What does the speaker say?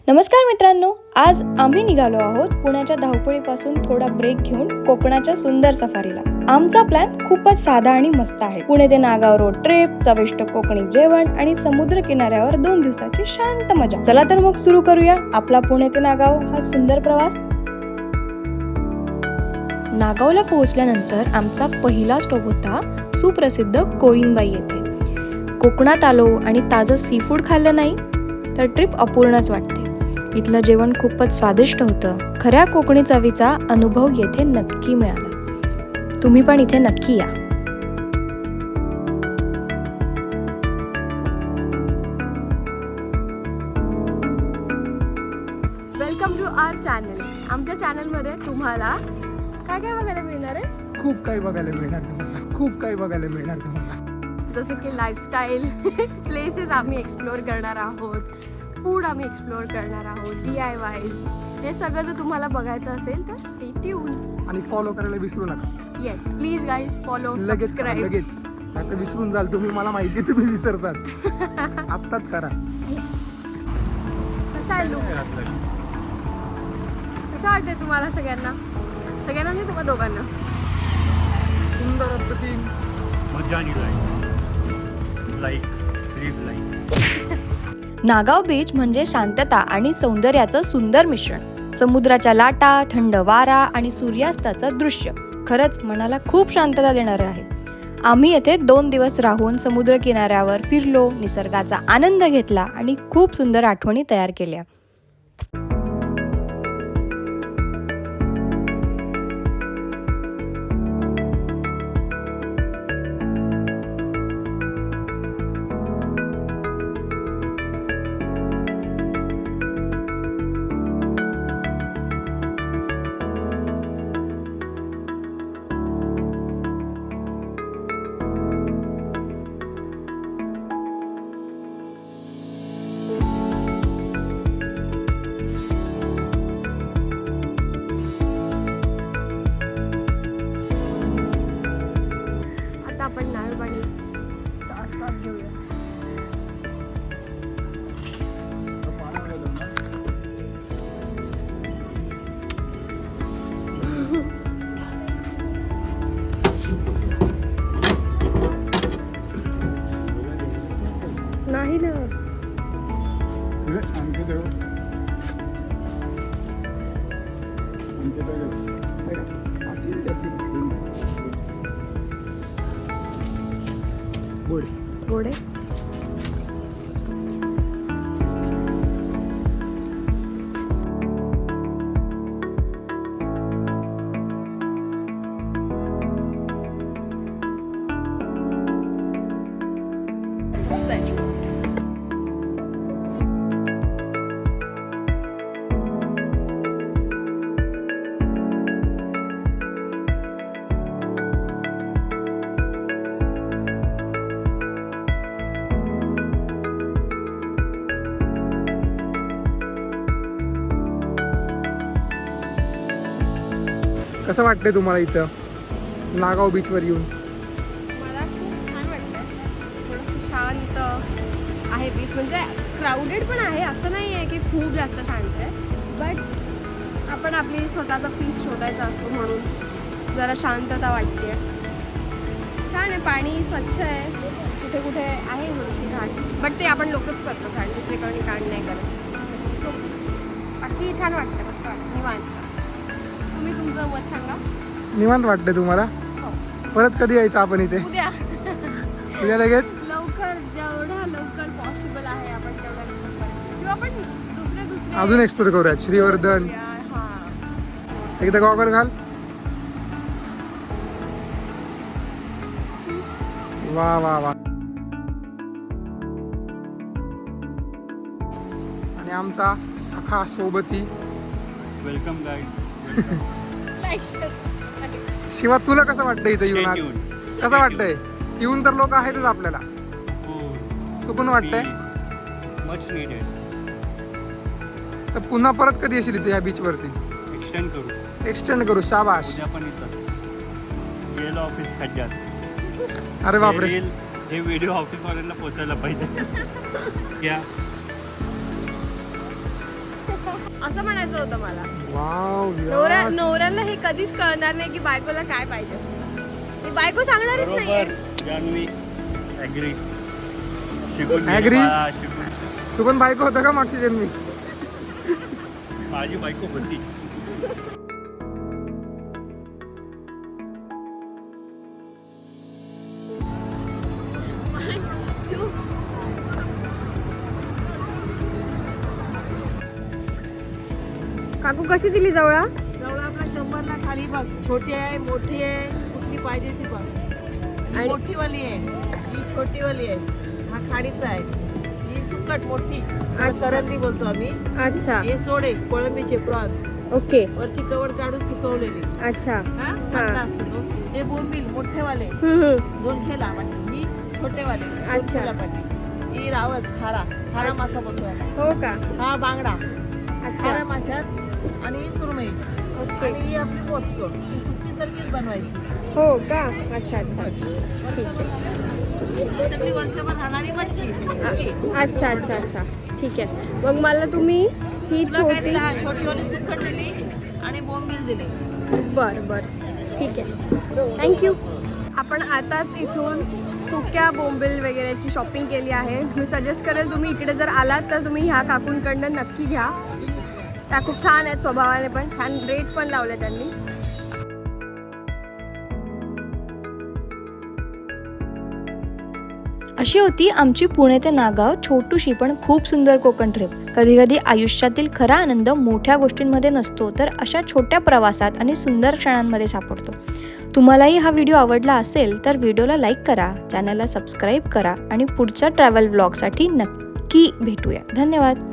नमस्कार मित्रांनो, आज आम्ही निघालो आहोत पुण्याच्या धावपळीपासून थोडा ब्रेक घेऊन कोकणाच्या सुंदर सफारीला। आमचा प्लॅन खूपच साधा आणि मस्त आहे। पुणे ते नागाव रोड ट्रिप, चविष्ट कोकणी जेवण आणि समुद्र किनाऱ्यावर 2 दिवसाची शांत मजा। चला तर मग सुरू करूया आपला पुणे ते नागाव हा सुंदर प्रवास। नागावला पोहोचल्यानंतर आमचा पहिला स्टॉप होता सुप्रसिद्ध कोळींबाई येथे। कोकणात आलो आणि ताजं सी फूड खाल्लं नाही तर ट्रिप अपूर्णच वाटते। इथलं जेवण खूपच स्वादिष्ट होतं। खऱ्या कोकणी चवीचा अनुभव येथे नक्की मिळाला। तुम्ही पण इथे नक्की या। Welcome to our channel. आमच्या चॅनलमध्ये तुम्हाला काय काय बघायला मिळणार आहे? खूप काही बघायला मिळणार तुम्हाला। जसं की लाईफस्टाईल, प्लेसेस आम्ही एक्सप्लोअर करणार आहोत, फूड आम्ही एक्सप्लोअर करणार आहोत, DIYs, हे सगळं जर तुम्हाला बघायचं असेल तर स्टे ट्यून्ड आणि फॉलो करायला विसरू नका। Yes please guys, follow, subscribe. लगेच आता विसरून जाल तुम्ही, मला माहिती आहे तुम्ही विसरतात। आत्ताच करा। कसा आहे लुक? कसं वाटतंय तुम्हाला सगळ्यांना नाही, तुम्हा दोघांना? सुंदर अप्रतिम मजा लाईक नागाव बीच म्हणजे शांतता आणि सौंदर्याचं सुंदर मिश्रण। समुद्राच्या लाटा, थंड वारा आणि सूर्यास्ताचं दृश्य खरंच मनाला खूप शांतता देणारं आहे। आम्ही येथे 2 दिवस राहून समुद्र किनाऱ्यावर फिरलो, निसर्गाचा आनंद घेतला आणि खूप सुंदर आठवणी तयार केल्या। आपण नारळपाणी आस्वाद घेऊया। नाही ना गोडे कसं वाटतंय तुम्हाला इथं नागाव बीचवर येऊन? मला खूप छान वाटतंय। थोडंसं शांत आहे बीच, म्हणजे क्राऊडेड पण आहे, असं नाही आहे की खूप जास्त शांत आहे, बट आपण आपली स्वतःचा पीस शोधायचा असतो म्हणून जरा शांतता वाटते। छान आहे, पाणी स्वच्छ आहे, कुठे कुठे आहे थोडीशी घाण, बट ते आपण लोकच करतो घाण, दुसरीकडे घाण नाही करत। सो बाकी छान वाटतं, मस्त वाटतं, निवांत। तुम्ही तुमचं मत सांगा। निवांत वाटतंय तुम्हाला? हो, परत कधी यायचं आपण इथे? उद्या लगेच लवकर, जेवढा लवकर पॉसिबल आहे आपण तेवढ्या लवकर करू, किंवा आपण दुसरे अजून एक्सप्लोर करूया। श्रीवर्धन, हां, एकदा गॉगल घाल। वा वा वा। आणि आमचा सखा सोबती वेलकम गाईड। शिवा, तुला कसं वाटतं इथं येऊन? आज कसं वाटतंय येऊन? तर लोक आहेतच आपल्याला, सुकून वाटतंय। Much needed. तर पुन्हा परत कधी येशील इथे या बीच वरती? एक्सटेंड करू। शाबाश। उद्या पण इथं गेलो ऑफिस खड्ड्यात। अरे बापरे, हे व्हिडिओ ऑफिस वाल्यांना पोचायला पाहिजे। या असं म्हणायचं होतं मला. वाव नवऱ्याला हे कधीच कळणार नाही की बायकोला काय पाहिजे असतं. ती बायको सांगणारच बरोबर नाही. जान्हवी ॲग्री. शिकून घे Agree? बाळा, शिकून. तू पण बायको होता का मागची जन्मी? माझी बायको होती. काकू कशी दिली जवळा? जवळ आपला 100ला खाली बघ. छोटी आहे, मोठी आहे, कुठली पाहिजे ती बघ. ही आणि- मोठीवाली आहे, ही छोटीवाली आहे. हा खाडीचा आहे, ही सुकट मोठी अच्छा. करंदी बोलतो आम्ही. अच्छा, हे सोडे कोळंबीचे प्रॉन्स, ओके, वरची कवड काढून सुकवलेली. अच्छा. हा मोठा असतो तो. हे बोंबील मोठेवाले हम्म. 200ला वाटी. ही छोटेवाले अच्छा. 200ला पाटी. ही रावस खारा खारा मासा बोलतो याला. हो का? हा बांगडा अच्छा, खाऱ्या माशात. आणि ही सुरमई. ओके. आणि ही आपली पोतको ही सुकी सारखीच बनवायची. हो का? अच्छा अच्छा अच्छा, ठीक आहे. ही सगळी वर्षभर राहणारी मच्छी सुकी. अच्छा अच्छा अच्छा, ठीक आहे. मग मला तुम्ही ही तुला काय छोटी. दिलं? हा, छोटीवाली सुकट दिली आणि बोंबील दिले. बरं बरं, ठीक आहे, थँक्यू. आपण आताच इथून सुक्या बोंबील वगैरेची शॉपिंग केली आहे. मी सजेस्ट करेल तुम्ही इकडे जर आलात तर तुम्ही ह्या काकूंकडनं नक्की घ्या. त्या खूप छान आहेत स्वभावाने, पण छान रेट्स पण लावले त्यांनी. अशी होती आमची पुणे ते नागाव छोटूशी पण खूप सुंदर कोकण ट्रिप. कधी कधी आयुष्यातील खरा आनंद मोठ्या गोष्टींमध्ये नसतो, तर अशा छोट्या प्रवासात आणि सुंदर क्षणांमध्ये सापडतो. तुम्हालाही हा व्हिडिओ आवडला असेल तर व्हिडिओला लाईक करा, चॅनलला सबस्क्राईब करा आणि पुढच्या ट्रॅव्हल व्लॉगसाठी नक्की भेटूया. धन्यवाद.